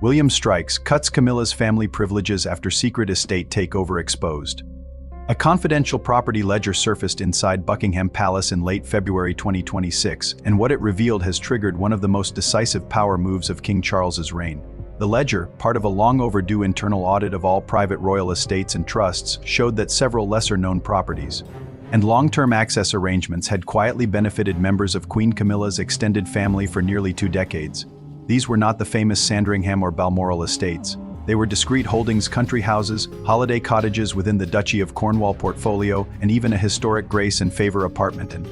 William strikes, cuts Camilla's family privileges after secret estate takeover exposed. A confidential property ledger surfaced inside Buckingham Palace in late February 2026, and what it revealed has triggered one of the most decisive power moves of King Charles's reign. The ledger, part of a long-overdue internal audit of all private royal estates and trusts, showed that several lesser-known properties and long-term access arrangements had quietly benefited members of Queen Camilla's extended family for nearly 2 decades. These were not the famous Sandringham or Balmoral estates. They were discreet holdings, country houses, holiday cottages within the Duchy of Cornwall portfolio, and even a historic Grace and Favour apartment in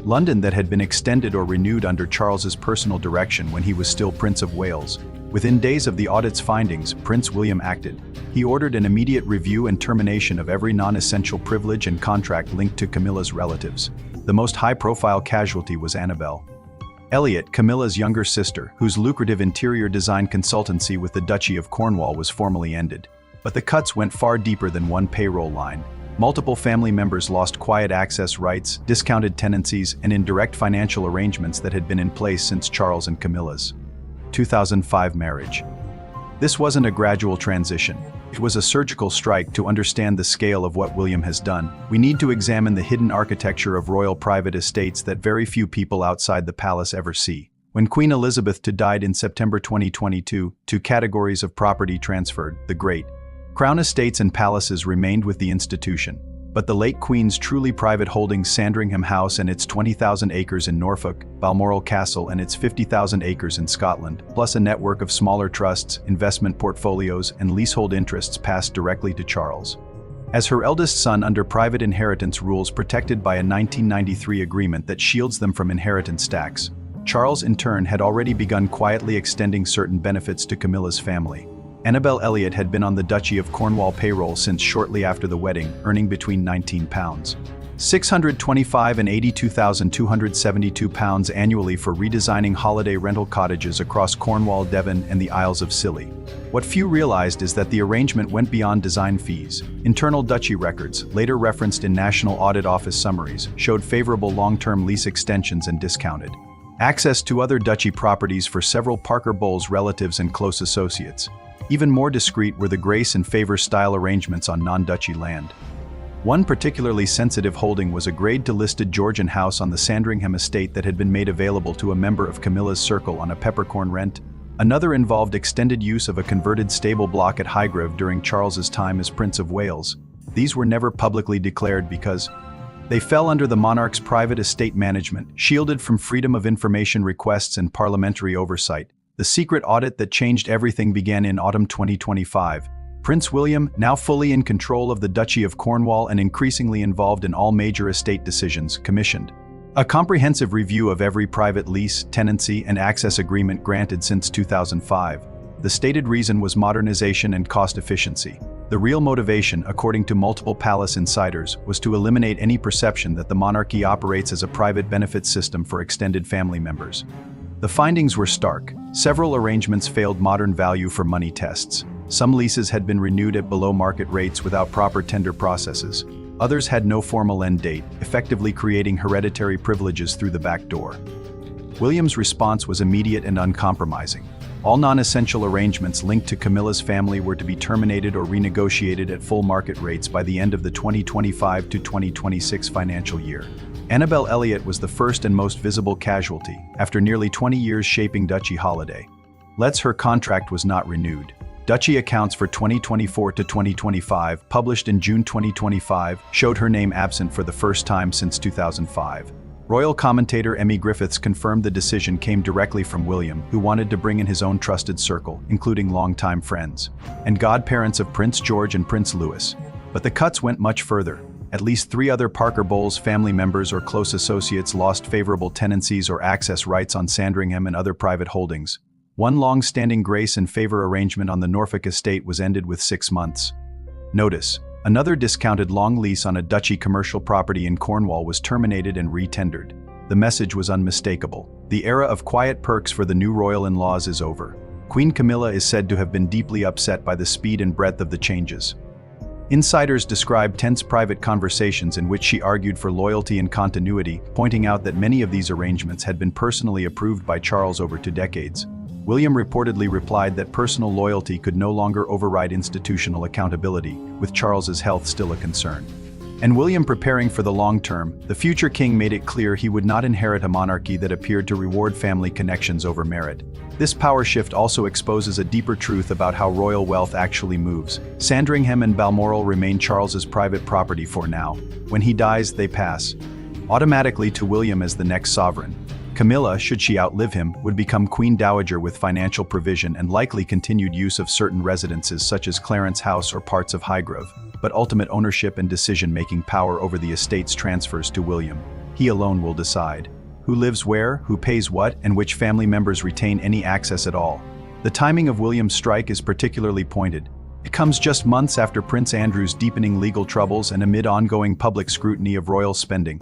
London that had been extended or renewed under Charles's personal direction when he was still Prince of Wales. Within days of the audit's findings, Prince William acted. He ordered an immediate review and termination of every non-essential privilege and contract linked to Camilla's relatives. The most high-profile casualty was Annabel Elliot, Camilla's younger sister, whose lucrative interior design consultancy with the Duchy of Cornwall was formally ended. But the cuts went far deeper than one payroll line. Multiple family members lost quiet access rights, discounted tenancies, and indirect financial arrangements that had been in place since Charles and Camilla's 2005 marriage. This wasn't a gradual transition. It was a surgical strike. To understand the scale of what William has done, we need to examine the hidden architecture of royal private estates that very few people outside the palace ever see. When Queen Elizabeth II died in September 2022, 2 categories of property transferred: the Great Crown estates and palaces remained with the institution. But the late Queen's truly private holdings, Sandringham House and its 20,000 acres in Norfolk, Balmoral Castle and its 50,000 acres in Scotland, plus a network of smaller trusts, investment portfolios, and leasehold interests passed directly to Charles. As her eldest son under private inheritance rules protected by a 1993 agreement that shields them from inheritance tax, Charles in turn had already begun quietly extending certain benefits to Camilla's family. Annabel Elliot had been on the Duchy of Cornwall payroll since shortly after the wedding, earning between £19,625 and £82,272 annually for redesigning holiday rental cottages across Cornwall, Devon, and the Isles of Scilly. What few realized is that the arrangement went beyond design fees. Internal Duchy records, later referenced in National Audit Office summaries, showed favourable long-term lease extensions and discounted access to other Duchy properties for several Parker Bowles relatives and close associates. Even more discreet were the Grace and Favour style arrangements on non-Duchy land. One particularly sensitive holding was a grade-to-listed Georgian house on the Sandringham estate that had been made available to a member of Camilla's circle on a peppercorn rent. Another involved extended use of a converted stable block at Highgrove during Charles's time as Prince of Wales. These were never publicly declared because they fell under the monarch's private estate management, shielded from freedom of information requests and parliamentary oversight. The secret audit that changed everything began in autumn 2025. Prince William, now fully in control of the Duchy of Cornwall and increasingly involved in all major estate decisions, commissioned a comprehensive review of every private lease, tenancy, and access agreement granted since 2005. The stated reason was modernization and cost efficiency. The real motivation, according to multiple palace insiders, was to eliminate any perception that the monarchy operates as a private benefit system for extended family members. The findings were stark. Several arrangements failed modern value for money tests. Some leases had been renewed at below market rates without proper tender processes. Others had no formal end date, effectively creating hereditary privileges through the back door. William's response was immediate and uncompromising. All non-essential arrangements linked to Camilla's family were to be terminated or renegotiated at full market rates by the end of the 2025 to 2026 financial year. Annabel Elliot was the first and most visible casualty, after nearly 20 years shaping Duchy holiday. Her contract was not renewed. Duchy accounts for 2024 to 2025, published in June 2025, showed her name absent for the first time since 2005. Royal commentator Emmy Griffiths confirmed the decision came directly from William, who wanted to bring in his own trusted circle, including longtime friends and godparents of Prince George and Prince Louis. But the cuts went much further. At least 3 other Parker Bowles family members or close associates lost favorable tenancies or access rights on Sandringham and other private holdings. One long-standing Grace and Favour arrangement on the Norfolk estate was ended with 6 months. Notice, another discounted long lease on a Duchy commercial property in Cornwall was terminated and re-tendered. The message was unmistakable. The era of quiet perks for the new royal in-laws is over. Queen Camilla is said to have been deeply upset by the speed and breadth of the changes. Insiders described tense private conversations in which she argued for loyalty and continuity, pointing out that many of these arrangements had been personally approved by Charles over 2 decades. William reportedly replied that personal loyalty could no longer override institutional accountability, with Charles's health still a concern. And William preparing for the long term, the future king made it clear he would not inherit a monarchy that appeared to reward family connections over merit. This power shift also exposes a deeper truth about how royal wealth actually moves. Sandringham and Balmoral remain Charles's private property for now. When he dies, they pass automatically to William as the next sovereign. Camilla, should she outlive him, would become Queen Dowager with financial provision and likely continued use of certain residences such as Clarence House or parts of Highgrove, but ultimate ownership and decision-making power over the estates transfers to William. He alone will decide who lives where, who pays what, and which family members retain any access at all. The timing of William's strike is particularly pointed. It comes just months after Prince Andrew's deepening legal troubles and amid ongoing public scrutiny of royal spending.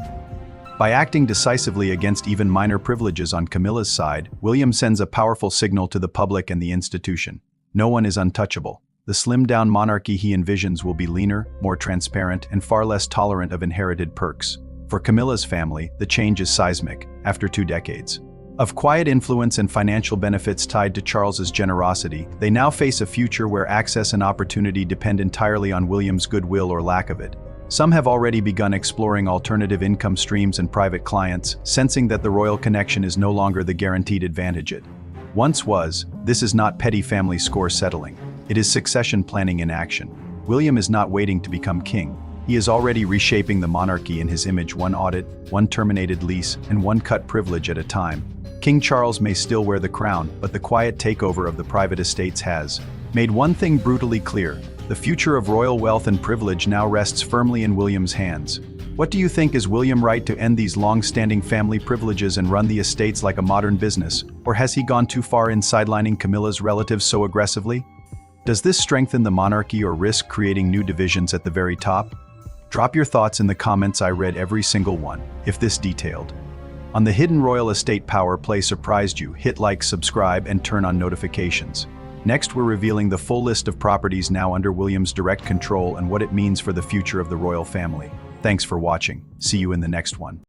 By acting decisively against even minor privileges on Camilla's side, William sends a powerful signal to the public and the institution. No one is untouchable. The slimmed-down monarchy he envisions will be leaner, more transparent, and far less tolerant of inherited perks. For Camilla's family, the change is seismic, after 2 decades of quiet influence and financial benefits tied to Charles's generosity. They now face a future where access and opportunity depend entirely on William's goodwill or lack of it. Some have already begun exploring alternative income streams and private clients, sensing that the royal connection is no longer the guaranteed advantage it once was. This is not petty family score settling. It is succession planning in action. William is not waiting to become king. He is already reshaping the monarchy in his image, one audit, one terminated lease, and one cut privilege at a time. King Charles may still wear the crown, but the quiet takeover of the private estates has made one thing brutally clear. The future of royal wealth and privilege now rests firmly in William's hands. What do you think? Is William right to end these long-standing family privileges and run the estates like a modern business? Or has he gone too far in sidelining Camilla's relatives so aggressively? Does this strengthen the monarchy or risk creating new divisions at the very top? Drop your thoughts in the comments. I read every single one, if this detailed. On the hidden royal estate power play surprised you, hit like, subscribe, and turn on notifications. Next, we're revealing the full list of properties now under William's direct control and what it means for the future of the royal family. Thanks for watching. See you in the next one.